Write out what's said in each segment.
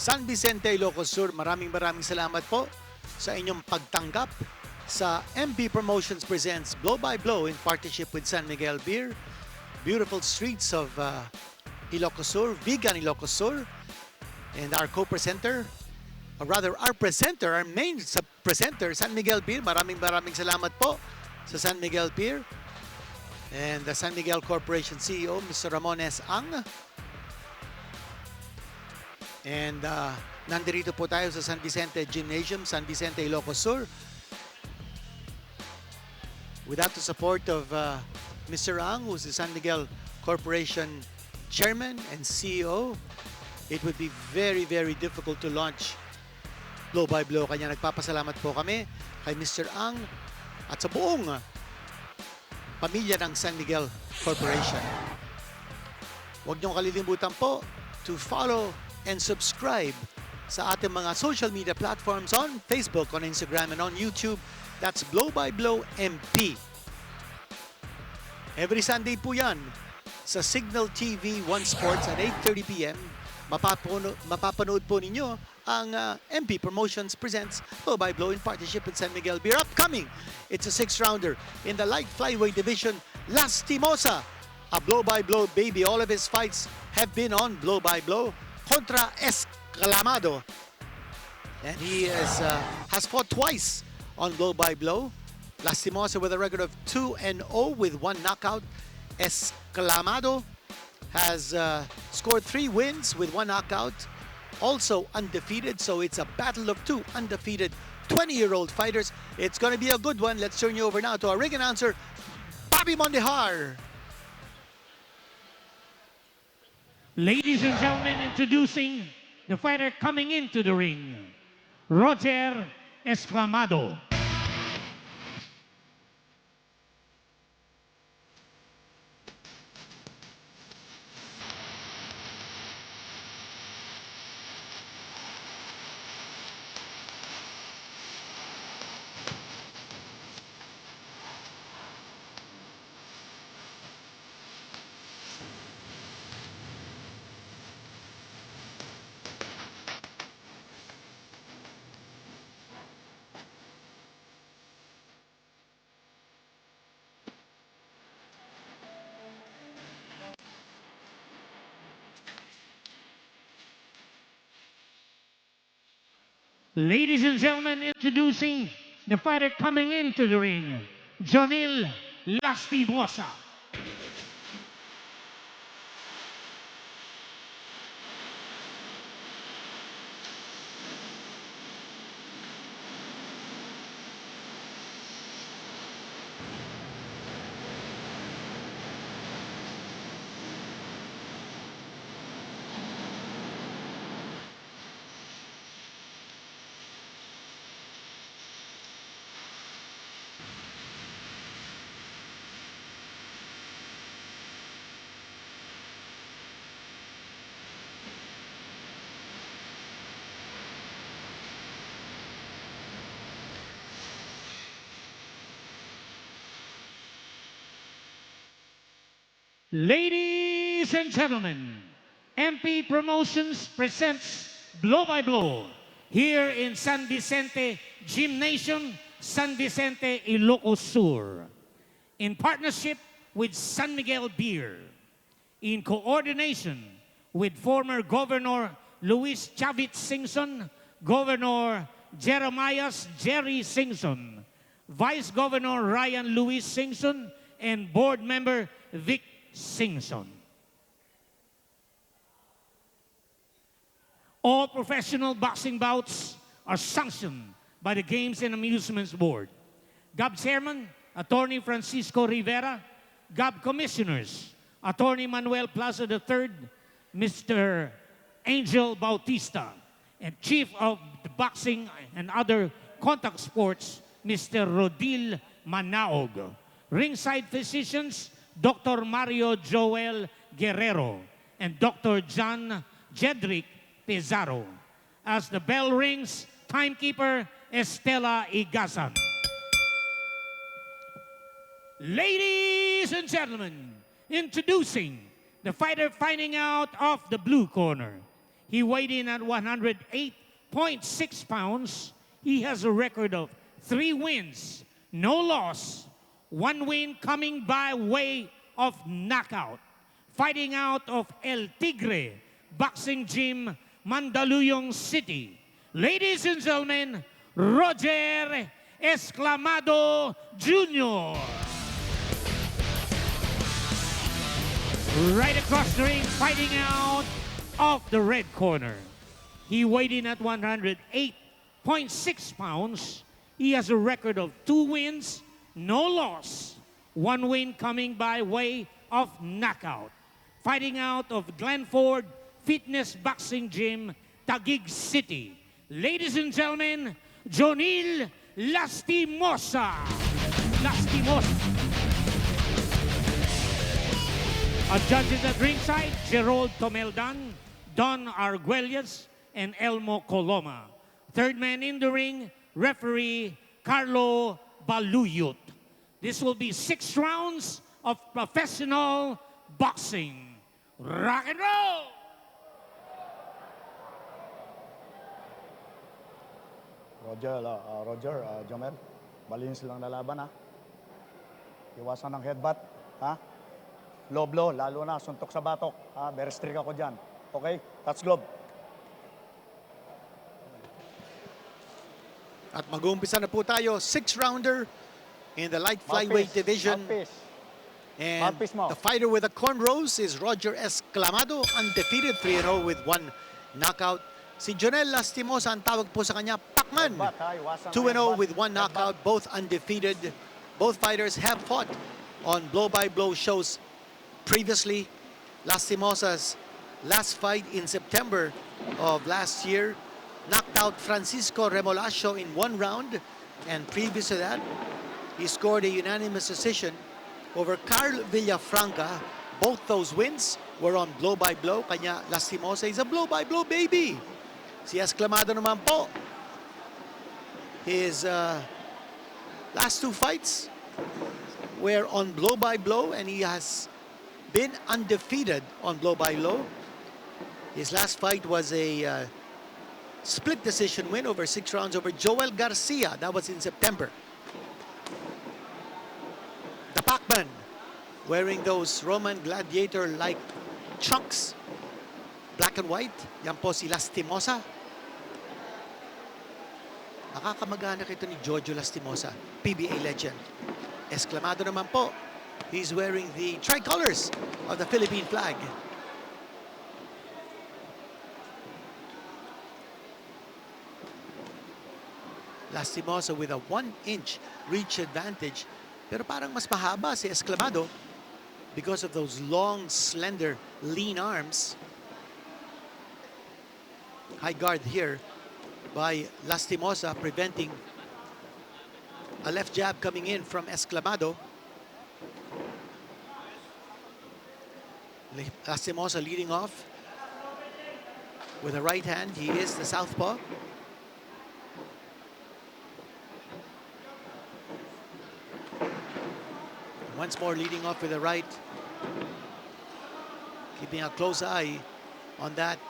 San Vicente, Ilocos Sur. Maraming salamat po sa inyong pagtanggap sa MP Promotions presents Blow by Blow in partnership with San Miguel Beer, beautiful streets of Ilocos Sur, Vegan Ilocos Sur, and our co-presenter, or rather our presenter, our main presenter, San Miguel Beer. Maraming salamat po sa San Miguel Beer and the San Miguel Corporation CEO, Mr. Ramon S. Ang. And nandito po tayo sa San Vicente Gymnasium, San Vicente, Ilocos Sur. Without the support of Mr. Ang, who's the San Miguel Corporation Chairman and CEO, it would be very difficult to launch Blow by Blow. Kanya nagpapasalamat po kami kay Mr. Ang at sa buong pamilya ng San Miguel Corporation. Huwag niyong kalilimutan po to follow and subscribe sa ating mga social media platforms on Facebook, on Instagram, and on YouTube. That's Blow by Blow MP. Every Sunday po yan sa Signal TV 1 Sports at 8:30 p.m. Mapapanood po ninyo ang MP Promotions presents Blow by Blow in partnership with San Miguel Beer. Upcoming, it's a 6-rounder in the light flyweight division. Lastimosa, a Blow by Blow baby. All of his fights have been on Blow by Blow contra Esclamado. And he has fought twice on Blow by Blow. Lastimosa with a record of 2-0 with 1 knockout. Esclamado has scored 3 wins with 1 knockout. Also undefeated, so it's a battle of 2 undefeated 20-year-old fighters. It's going to be a good one. Let's turn you over now to our ring announcer, Bobby Mondejar. Ladies and gentlemen, introducing the fighter coming into the ring, Roger Esclamado. Ladies and gentlemen, introducing the fighter coming into the ring, Jhonel Lastimosa. Ladies and gentlemen, MP Promotions presents Blow by Blow here in San Vicente Gymnasium, San Vicente, Ilocos Sur, in partnership with San Miguel Beer, in coordination with former Governor Luis Chavit Singson, Governor Jeremias Jerry Singson, Vice Governor Ryan Luis Singson, and Board Member Vic Singson. All professional boxing bouts are sanctioned by the Games and Amusements Board. GAB Chairman, Attorney Francisco Rivera. GAB Commissioners, Attorney Manuel Plaza III, Mr. Angel Bautista, and Chief of the Boxing and Other Contact Sports, Mr. Rodil Manaog. Ringside physicians, Dr. Mario Joel Guerrero and Dr. John Jedrick Pizarro. As the bell rings, timekeeper Estela Igazan. Ladies and gentlemen, introducing the fighter fighting out of the blue corner. He weighed in at 108.6 pounds. He has a record of 3 wins, no loss, 1 win coming by way of knockout. Fighting out of El Tigre Boxing Gym, Mandaluyong City. Ladies and gentlemen, Roger Esclamado Jr. Right across the ring, fighting out of the red corner. He weighed in at 108.6 pounds. He has a record of 2 wins, no loss. 1 win coming by way of knockout. Fighting out of Glenford Fitness Boxing Gym, Taguig City. Ladies and gentlemen, Jhonel Lastimosa. Our judges at ringside, Gerald Tomeldan, Don Arguelles, and Elmo Coloma. Third man in the ring, referee Carlo Baluyot. This will be 6 rounds of professional boxing. Rock and roll! Jhonel, malinis lang na laban, ha? Iwasan ng headbutt, ha? Low blow, lalo na suntok sa batok, ha? Very strict ako dyan. Okay? Touch glove. At mag-uumpisa na po tayo, 6-rounder in the light flyweight division. And the fighter with the cornrows is Roger Esclamado, undefeated, 3-0 with 1 knockout. Si Jhonel Lastimosa, ang tawag po sa kanya, Pacman, 2-0 with 1 knockout, both undefeated. Both fighters have fought on blow-by-blow shows previously. Lastimosa's last fight in September of last year knocked out Francisco Remolacho in 1 round, and previous to that, he scored a unanimous decision over Carl Villafranca. Both those wins were on blow-by-blow. Kanya Lastimosa is a blow-by-blow baby. Si Esclamado naman po, his last 2 fights were on blow-by-blow, and he has been undefeated on blow-by-blow. His last fight was a split decision win over 6 rounds over Joel Garcia. That was in September. The Pacman, wearing those Roman gladiator-like trunks, black and white. Yan po si Lastimosa. Nakakamag-anak ito ni Jojo Lastimosa, PBA legend. Esclamado naman po, he's wearing the tricolors of the Philippine flag. Lastimosa with a 1-inch reach advantage. Pero parang mas mahaba si Esclamado because of those long, slender, lean arms. High guard here by Lastimosa, preventing a left jab coming in from Esclamado. Lastimosa leading off with a right hand. He is the southpaw. Once more leading off with a right. Keeping a close eye on that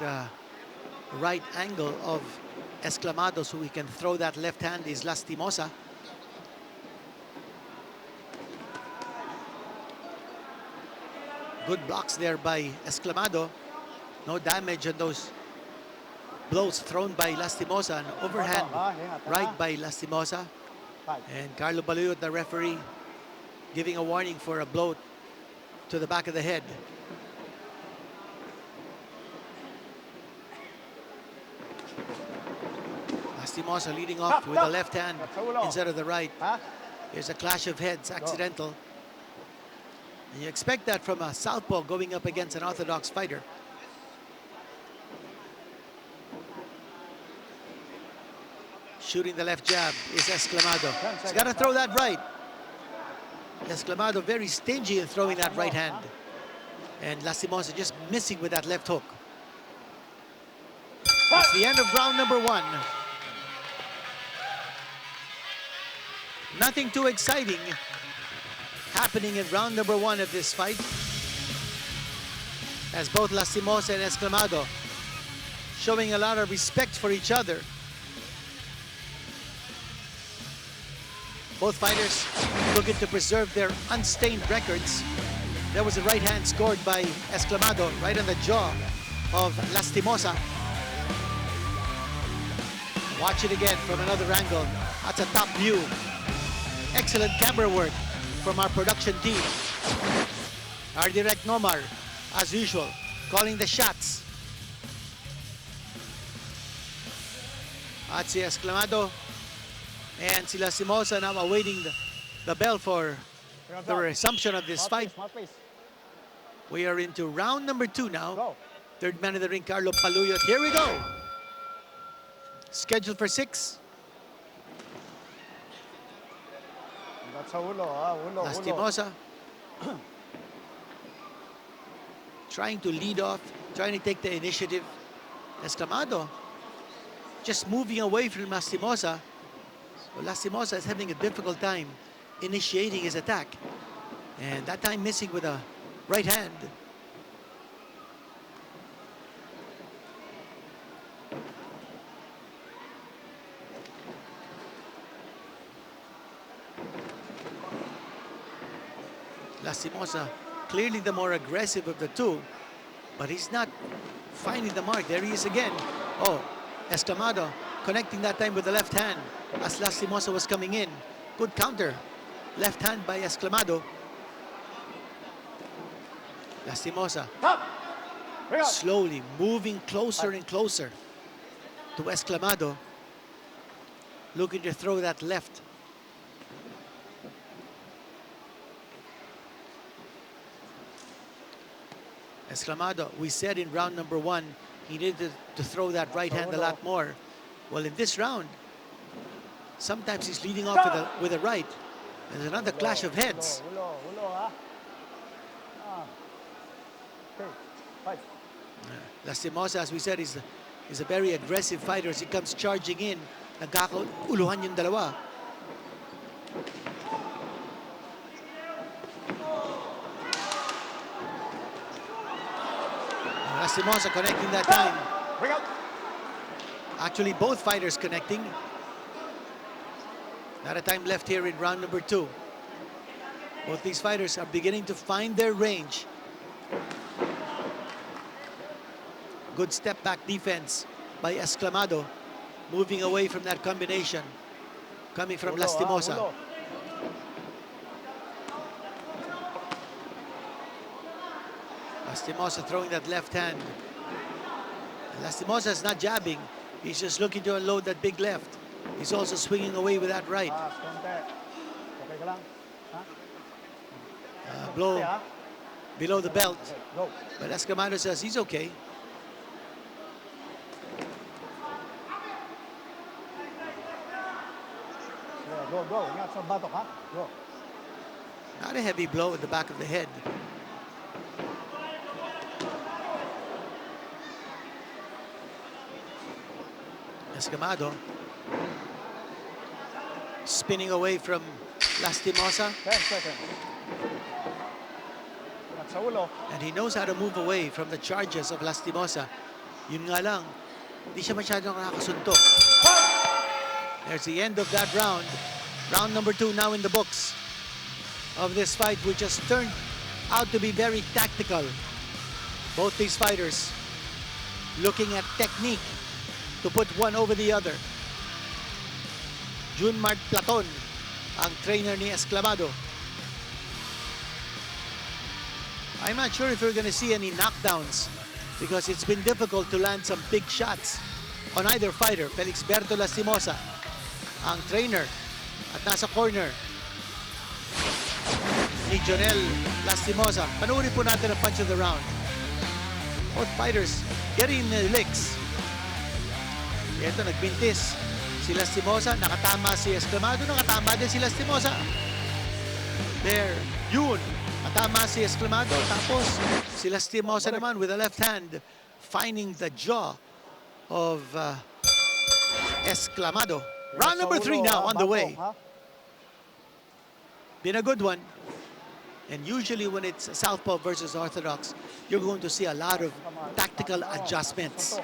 right angle of Esclamado, so he can throw that left hand is Lastimosa. Good blocks there by Esclamado. No damage on those blows thrown by Lastimosa. An overhand right by Lastimosa. And Carlo Baluyot, the referee, giving a warning for a blow to the back of the head. Lastimosa leading off with the left hand instead of the right. Here's a clash of heads, accidental. And you expect that from a southpaw going up against an orthodox fighter. Shooting the left jab is Esclamado. He's got to throw that right. Esclamado very stingy in throwing that right hand. And Lastimosa just missing with that left hook. That's the end of round number 1. Nothing too exciting happening in round number 1 of this fight, as both Lastimosa and Esclamado showing a lot of respect for each other. Both fighters looking to preserve their unstained records. There was a right hand scored by Esclamado right on the jaw of Lastimosa. Watch it again from another angle. That's a top view. Excellent camera work from our production team. Our direct Nomar, as usual, calling the shots. At si Esclamado and si Lastimosa now awaiting the bell for the resumption of this fight. We are into round number 2 now. Go. Third man of the ring, Carlo Paluyot. Here we go. Scheduled for 6. That's a ulo, ha? Ulo, Lastimosa trying to lead off, trying to take the initiative. Esclamado just moving away from Lastimosa. So Lastimosa is having a difficult time initiating his attack. And that time missing with a right hand. Lastimosa, clearly the more aggressive of the two, but he's not finding the mark. There he is again. Oh, Esclamado connecting that time with the left hand as Lastimosa was coming in. Good counter. Left hand by Esclamado. Lastimosa slowly moving closer and closer to Esclamado, looking to throw that left. Esclamado, we said in round number 1, he needed to throw that right hand a lot more. Well, in this round, sometimes he's leading off with a right. There's another clash of heads. Lastimosa, as we said, is a very aggressive fighter as he comes charging in. Nagkakauluhan yung dalawa. Lastimosa connecting that time. Actually, both fighters connecting. Not a time left here in round number 2. Both these fighters are beginning to find their range. Good step back defense by Esclamado, moving away from that combination coming from Lastimosa. Lastimosa throwing that left hand. Lastimosa is not jabbing. He's just looking to unload that big left. He's also swinging away with that right. Blow below the belt. But Esclamado says he's okay. Go. Ingat sa batok, ha? Go. Not a heavy blow at the back of the head. Esclamado spinning away from Lastimosa. 10 seconds. Ingat sa ulo. And he knows how to move away from the charges of Lastimosa. Yun nga lang, hindi siya masyadong nakakasuntok. There's the end of that round. Round number 2 now in the books of this fight, which has turned out to be very tactical. Both these fighters looking at technique to put one over the other. Junmar Platon, ang trainer ni Esclamado. I'm not sure if we're going to see any knockdowns because it's been difficult to land some big shots on either fighter. Felixberto Lastimosa, ang trainer, at nasa corner ni Jhonel Lastimosa. Panuuri po natin ang punch of the round. Both fighters getting the licks. Ito, nagbintis si Lastimosa, nakatama si Esclamado, nakatama din si Lastimosa. There, yun, nakatama si Esclamado, tapos si Lastimosa naman with a left hand finding the jaw of Esclamado. Round number 3 now on the way. Been a good one. And usually when it's Southpaw versus Orthodox, you're going to see a lot of tactical adjustments.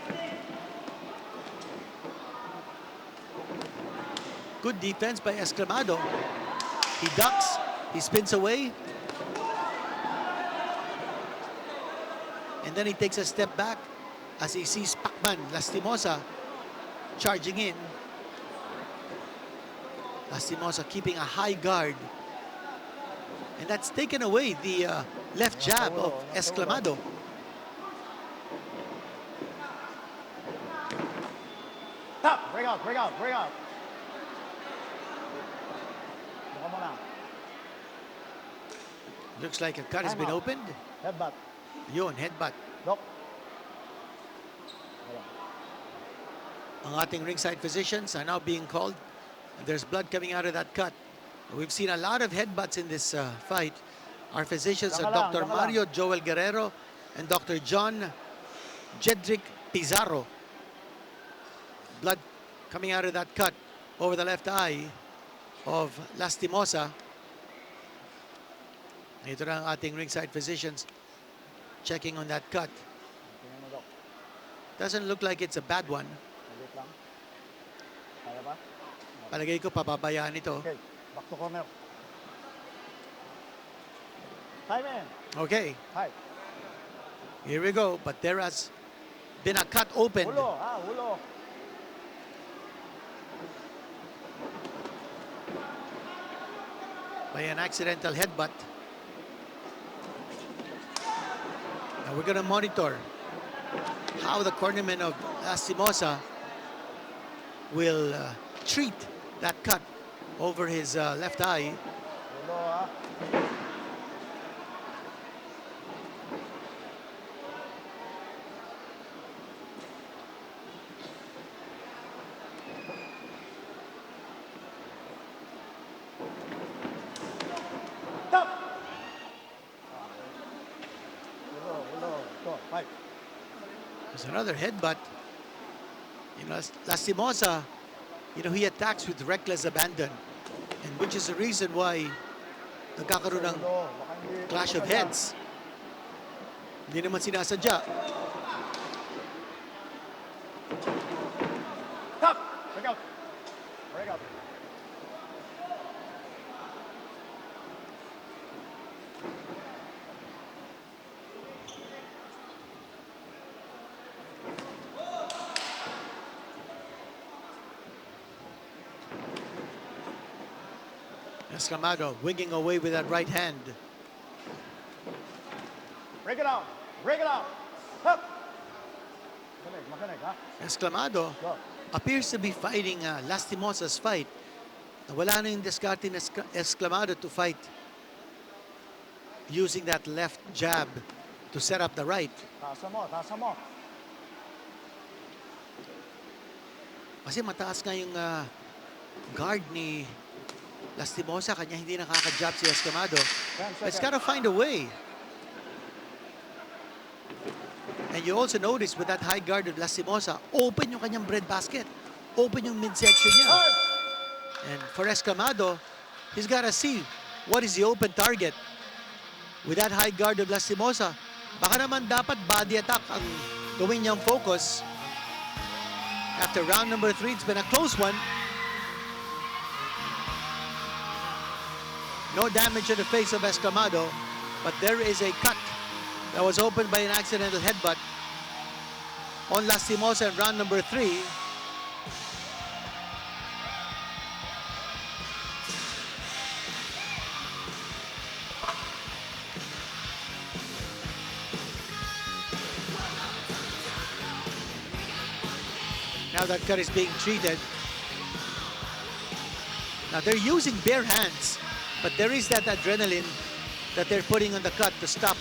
Good defense by Esclamado. He ducks, he spins away. And then he takes a step back as he sees Pacman Lastimosa charging in. Lastimosa keeping a high guard. And that's taken away the left jab of Esclamado. Stop! Break out, break out, break out. Buka mo na. Looks like a cut has been opened. Headbutt. Yun, headbutt. Lock. Ang ating ringside physicians are now being called. There's blood coming out of that cut. We've seen a lot of headbutts in this fight. Our physicians are Dr. Mario Joel Guerrero and Dr. John Jedrick Pizarro. Blood coming out of that cut over the left eye of Lastimosa. Ito na ang ating ringside physicians checking on that cut. Tingnan mo, Doc. Doesn't look like it's a bad one. Ulit lang. Kaya ba? Palagay ko papabayaan ito. Okay, back to corner. Hi, man. Okay, Hi. here we go. But there has been a cut opened. Hulo, hulo. By an accidental headbutt. Now we're going to monitor how the cornerman of Lastimosa will treat that cut over his left eye. Hulo, Stop! Hulo. Go, fight. There's another headbutt. You know, Lastimosa, you know, he attacks with reckless abandon. And which is the reason why nagkakaroon ng Hulo. Baka hindi- clash of heads. Hindi naman sinasadya. Stop! Break out. Break out. Esclamado winging away with that right hand. Break it out. Break it out. Stop! Makinig, ha? Esclamado Go. appears to be fighting Lastimosa's fight. Wala na yung diskarte ng Esclamado to fight using that left jab to set up the right. Tasa mo, tasa mo. Kasi mataas nga yung guard ni Lastimosa, kanya hindi nakaka-jab si Esclamado. It's got to find a way. And you also notice with that high guard of Lastimosa, open yung kanyang breadbasket. Open yung midsection niya. And for Esclamado, he's got to see what is the open target. With that high guard of Lastimosa, baka naman dapat body attack ang gawin niyang focus. After round number 3, it's been a close one. No damage to the face of Esclamado, but there is a cut that was opened by an accidental headbutt on Lastimosa in round number 3. Now that cut is being treated. Now they're using bare hands, but there is that adrenaline that they're putting on the cut to stop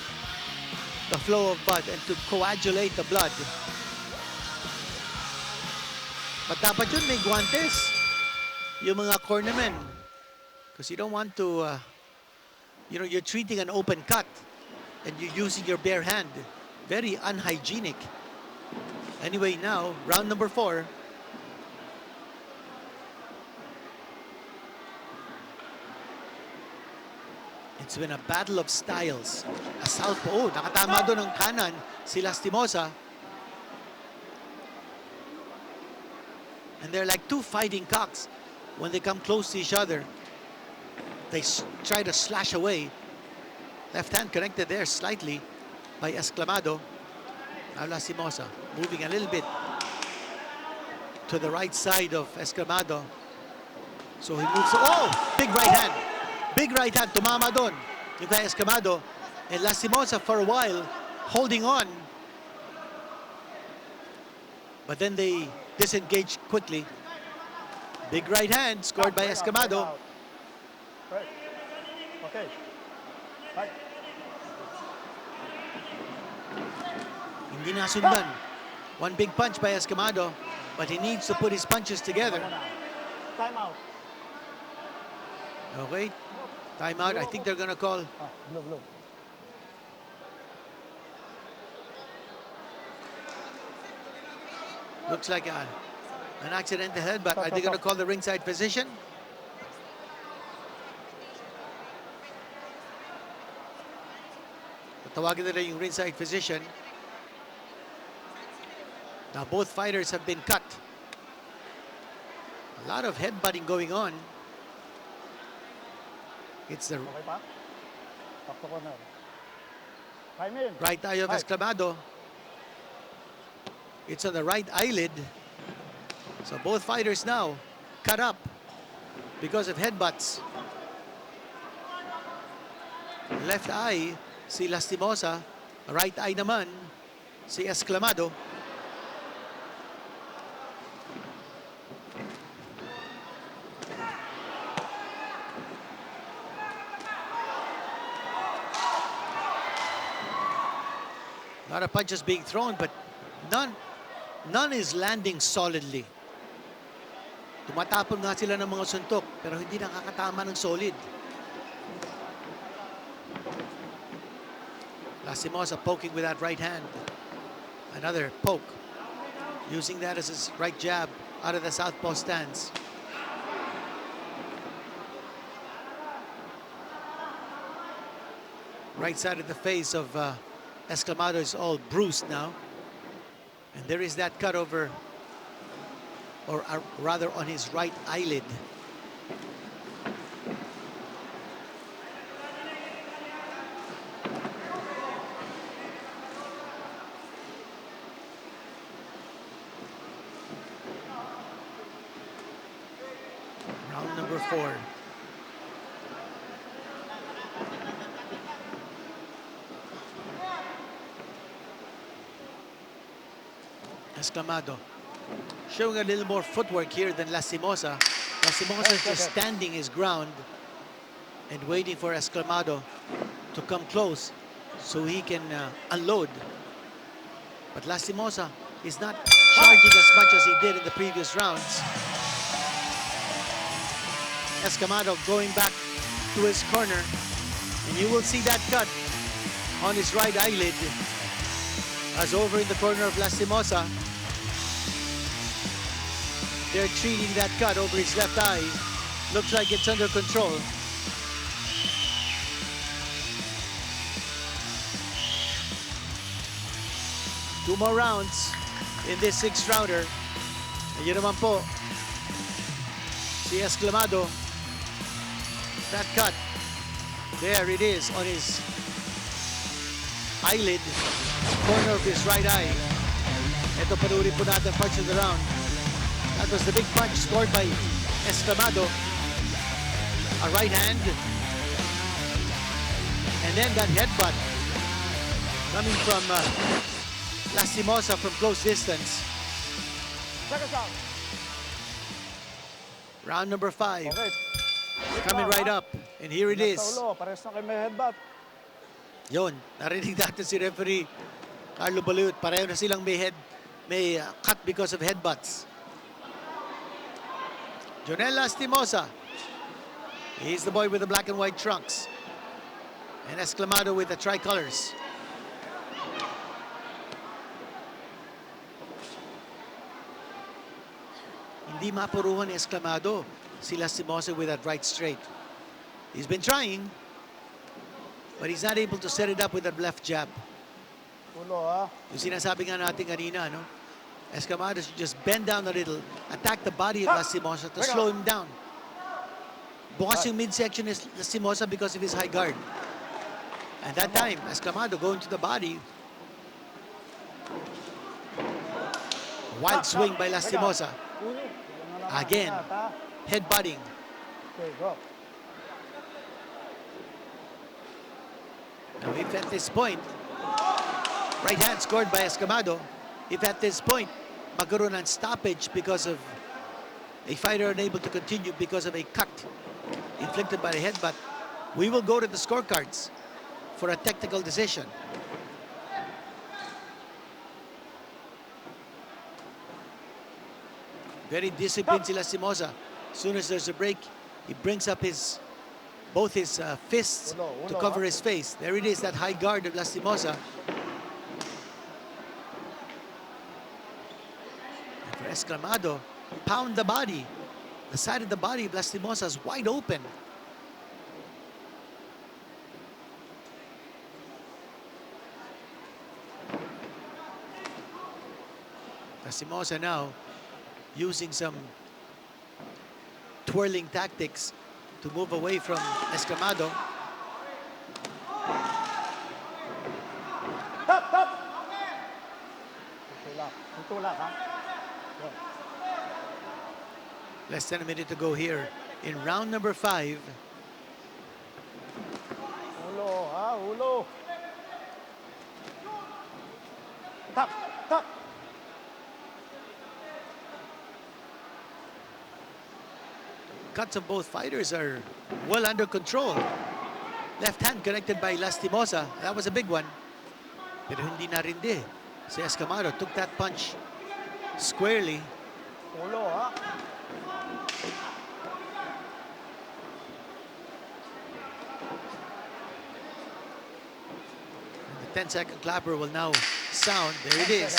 the flow of blood and to coagulate the blood. But dapat yun may guantes, yung mga cornermen. Because you don't want to, you know, you're treating an open cut and you're using your bare hand. Very unhygienic. Anyway, now, round number 4. It's been a battle of styles. A southpaw. Oh, nakatama doon ng kanan si Lastimosa. And they're like two fighting cocks. when they come close to each other, they try to slash away. Left hand connected there slightly by Esclamado. Now Lastimosa moving a little bit to the right side of Esclamado. So he moves. Oh! Big right hand. Big right hand. Tumama doon. Yung kay Esclamado. And Lastimosa for a while holding on. But then they disengage quickly. Big right hand scored by Esclamado. Okay. Right. Hindi nasundan. One big punch by Esclamado, but he needs to put his punches together. Time out. Okay. Time out. I think they're gonna call. Blue. Looks like an accidental headbutt. Are they gonna call the ringside physician? Tawagin nila yung ringside physician. Now both fighters have been cut. A lot of headbutting going on. It's the Okay pa? Back to corner. Time in. right eye of Esclamado. It's on the right eyelid. So both fighters now cut up because of headbutts. Left eye, si Lastimosa. Right eye naman, si Esclamado. A lot of punches being thrown, but none is landing solidly. Tumatapon nga sila ng mga suntok, pero hindi nakakatama ng solid. Lastimosa poking with that right hand. Another poke. Using that as his right jab out of the southpaw stance. Right side of the face of Esclamado is all bruised now. And there is that cut over, or rather on his right eyelid. Round number 4. Esclamado showing a little more footwork here than Lastimosa. Lastimosa is just standing his ground and waiting for Esclamado to come close so he can unload. But Lastimosa is not charging as much as he did in the previous rounds. Esclamado going back to his corner, and you will see that cut on his right eyelid as over in the corner of Lastimosa. They're treating that cut over his left eye. Looks like it's under control. Two more rounds in this 6th rounder. And yun naman po, si Esclamado. That cut, there it is on his eyelid, corner of his right eye. Ito panulit po natin punch of the round. That was the big punch scored by Esclamado. A right hand. And then that headbutt coming from Lastimosa from close distance. Second round. Round number 5. Okay. Coming right up. And here it is. Sa ulo, pares na kayo may headbutt. Yun, narinig natin si referee Carlo Balut. Pareho na silang may cut because of headbutts. Jhonel Lastimosa. He's the boy with the black and white trunks. And Esclamado with the tricolors. Hindi mapuruhan ni Esclamado si Lastimosa with that right straight. He's been trying, but he's not able to set it up with that left jab. Ulo, ha? Yung sinasabi nga natin kanina, no? Esclamado should just bend down a little, attack the body of Lastimosa to slow him down. Bukas yung midsection is Lastimosa because of his high guard. And that time, Esclamado going to the body. Wild swing by Lastimosa. Again, headbutting. Okay, go. Now if at this point, right hand scored by Esclamado, if at this point, magkaroon ng stoppage because of a fighter unable to continue because of a cut inflicted by the headbutt, we will go to the scorecards for a technical decision. Very disciplined si Lastimosa. As soon as there's a break, he brings up both his fists to cover his face. There it is, that high guard of Lastimosa. And for Esclamado, pound the body. The side of the body of Lastimosa is wide open. Lastimosa now using some twirling tactics to move away from Esclamado. Tulak, ha? Go. Less than a minute to go here in round number 5. Ulo, ha? Ulo. Tap, tap. Cuts of both fighters are well under control. Left hand connected by Lastimosa. That was a big one. Pero hindi narindi. Si Esclamado took that punch squarely. Ulo, ha? The 10-second clapper will now sound. There it is.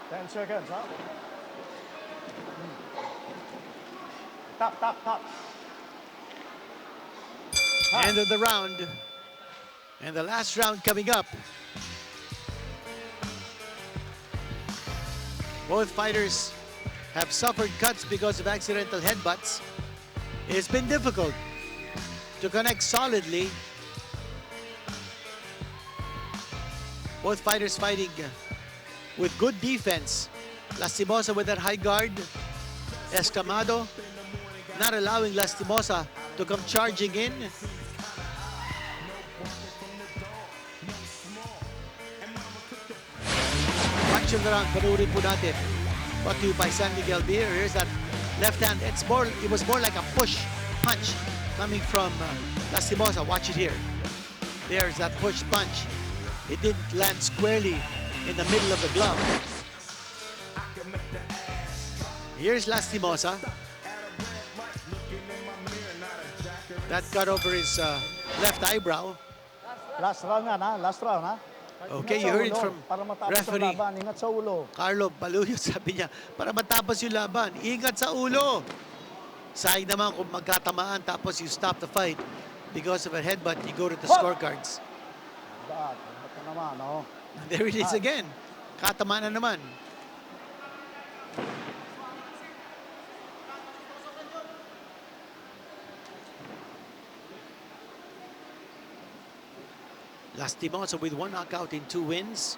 10 seconds, ha? Tap, tap, tap. End of the round. And the last round coming up. Both fighters have suffered cuts because of accidental headbutts. It's been difficult to connect solidly. Both fighters fighting with good defense. Lastimosa with that high guard. Esclamado not allowing Lastimosa to come charging in. Punch of the round, panurin po natin. Brought to you by San Miguel Beer. Here's that left hand. It was more like a push punch coming from Lastimosa. Watch it here. There's that push punch. It didn't land squarely in the middle of the glove. Here's Lastimosa. That cut over his left eyebrow. Last round yan, ha? Last round, ha? Okay, you heard it from referee Ingat sa ulo. Carlo Baluyo. Sabi niya, para matapos yung laban, ingat sa ulo. Sayang naman kung magkatamaan tapos you stop the fight because of a headbutt, you go to the scorecards. Ito naman, oh. There it is again. Katamaan na naman. Lastimosa with 1 knockout in 2 wins.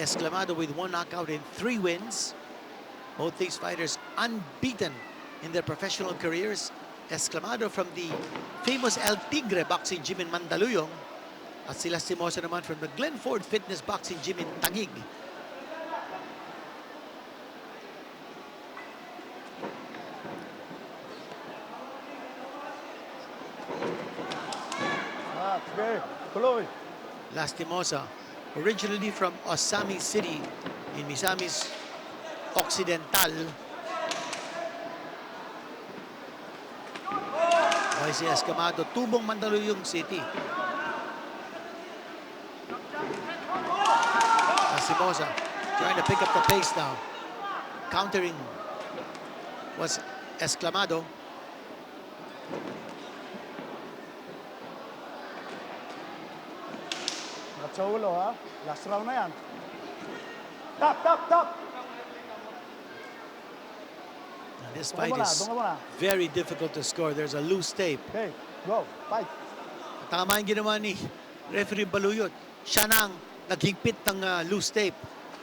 Esclamado with 1 knockout in 3 wins. Both these fighters unbeaten in their professional careers. Esclamado from the famous El Tigre Boxing Gym in Mandaluyong. At si Lastimosa naman from the Glenford Fitness Boxing Gym in Taguig. Okay, tuloy. Lastimosa, originally from Osami City in Misamis Occidental. Ay si Esclamado, Tubong, Mandaluyong City. Lastimosa trying to pick up the pace now. Countering was Esclamado. Ingat sa ulo, ha? Last round na yan. Tap, tap, tap. This Doon ka fight muna, is doon ka muna. very difficult to score. There's a loose tape. Okay, go, fight. Tama yung ginawa ni referee Baluyot. Siya nang naghigpit ng loose tape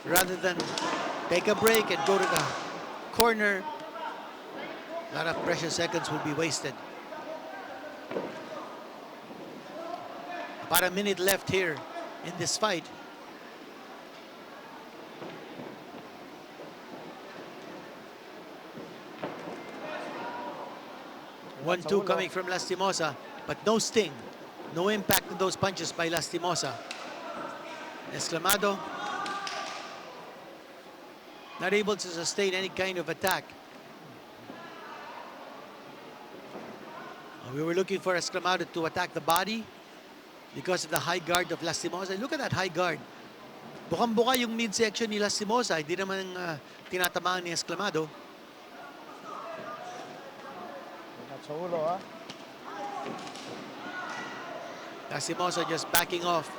rather than take a break and go to the corner. A lot of precious seconds will be wasted. About a minute left here in this fight. One-two coming from Lastimosa, but no sting. No impact on those punches by Lastimosa. Esclamado not able to sustain any kind of attack. We were looking for Esclamado to attack the body because of the high guard of Lastimosa. Look at that high guard. Bukang-buka yung midsection ni Lastimosa. Hindi naman tinatamaan ni Esclamado. Ingat sa ulo, ha? Lastimosa just backing off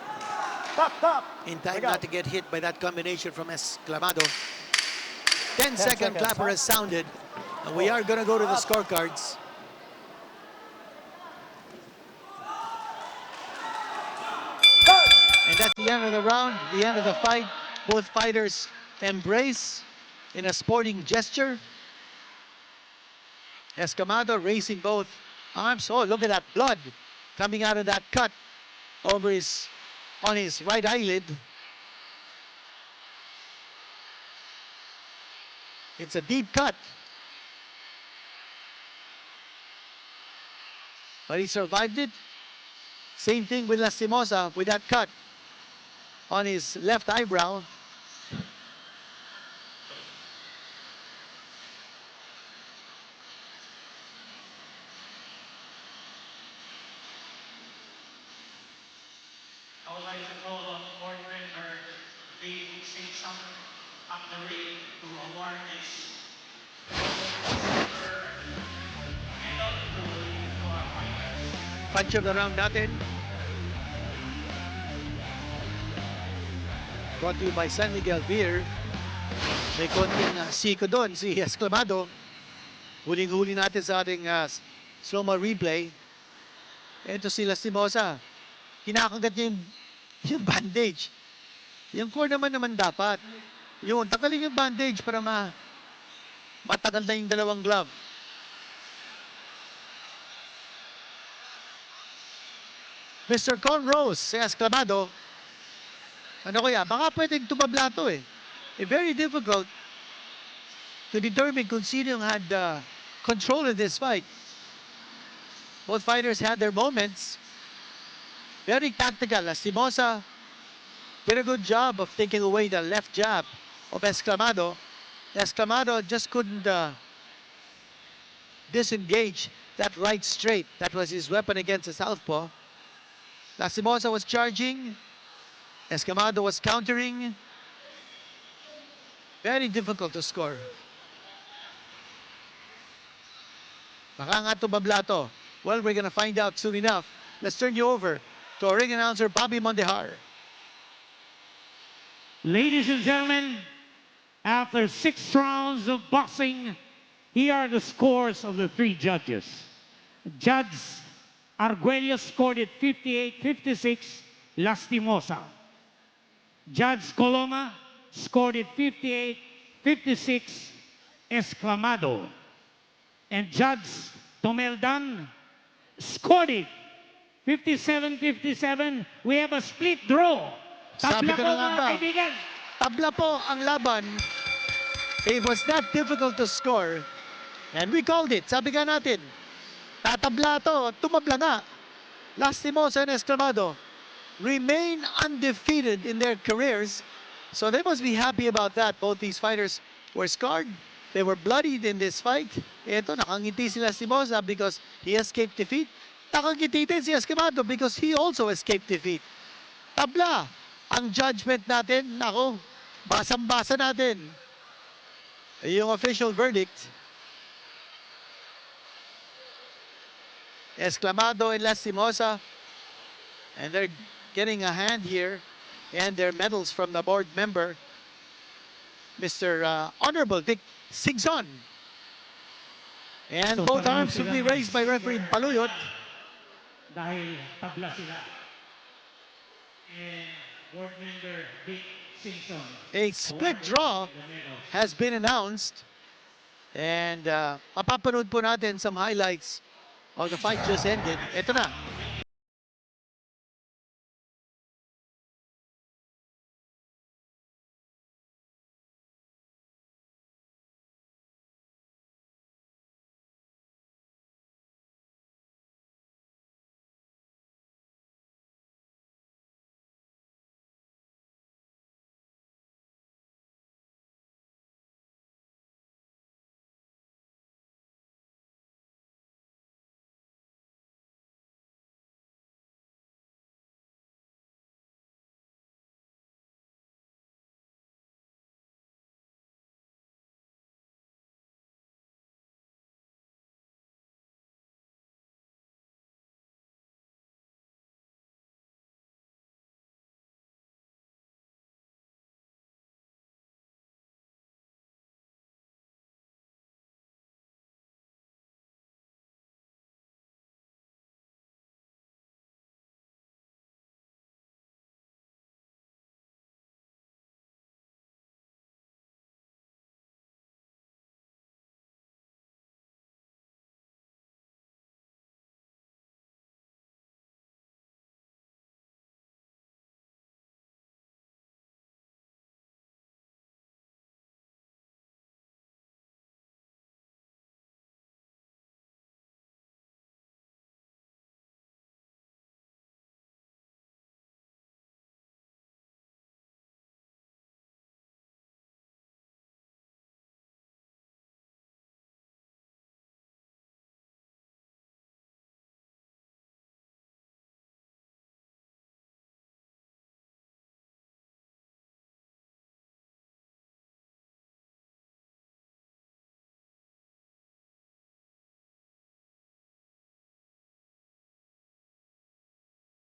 Top! in time Break not out. to get hit by that combination from Esclamado. 10-second seconds, clapper huh? has sounded. And we are going to go to the scorecards. And that's the end of the round, the end of the fight. Both fighters embrace in a sporting gesture. Escamado raising both arms. Oh, look at that blood coming out of that cut over on his right eyelid. It's a deep cut. But he survived it. Same thing with Lastimosa with that cut on his left eyebrow. I would like to call on Morgan or the say something up the ring to award this Punch of the round natin. Brought to you by San Miguel Beer. May konting siko doon, si Esclamado. Huling-huli natin sa ating slow-mo replay. Ito si Lastimosa. Kinakagat niya yung bandage. Yung core naman dapat. Yun, tagalin yung bandage para matagal na yung dalawang glove. Mr. Conrose, si Esclamado. Ano kaya? Baka pwedeng tumabla to eh. Very difficult to determine kung sino yung had control of this fight. Both fighters had their moments. Very tactical. Lastimosa did a good job of taking away the left jab of Esclamado. Esclamado just couldn't disengage that right straight. That was his weapon against the southpaw. Lastimosa was charging. Esclamado was countering. Very difficult to score. Baka nga tumabla to. Well, we're gonna find out soon enough. Let's turn you over to our ring announcer, Bobby Mondehar. Ladies and gentlemen, after 6 rounds of boxing, here are the scores of the 3 judges. Judge Arguello scored it 58-56, Lastimosa. Judge Coloma scored it 58-56, Esclamado. And Judge Tomeldan scored it 57-57. We have a split draw. Sabi Tabla ko po na nga mga ba? kaibigan. Tabla po ang laban. It was not difficult to score. And we called it. Sabi nga natin, tatabla to, tumabla nga. Lastimosa and Esclamado remain undefeated in their careers. So they must be happy about that. Both these fighters were scarred. They were bloodied in this fight. Ito, nakangiti si Lastimosa because he escaped defeat. Nakangiti din si Esclamado because he also escaped defeat. Tabla. Ang judgment natin, nako, basang-basa natin. Yung official verdict, Esclamado and Lastimosa, and they're getting a hand here and their medals from the board member, Mr. Honorable Dick Sigzon. And So, both pareho arms will be silang raised by referee Paluyot. dahil tabla sila. And board member Big Simpson. A split draw has been announced. And mapapanood po natin some highlights of the fight just ended. Ito na.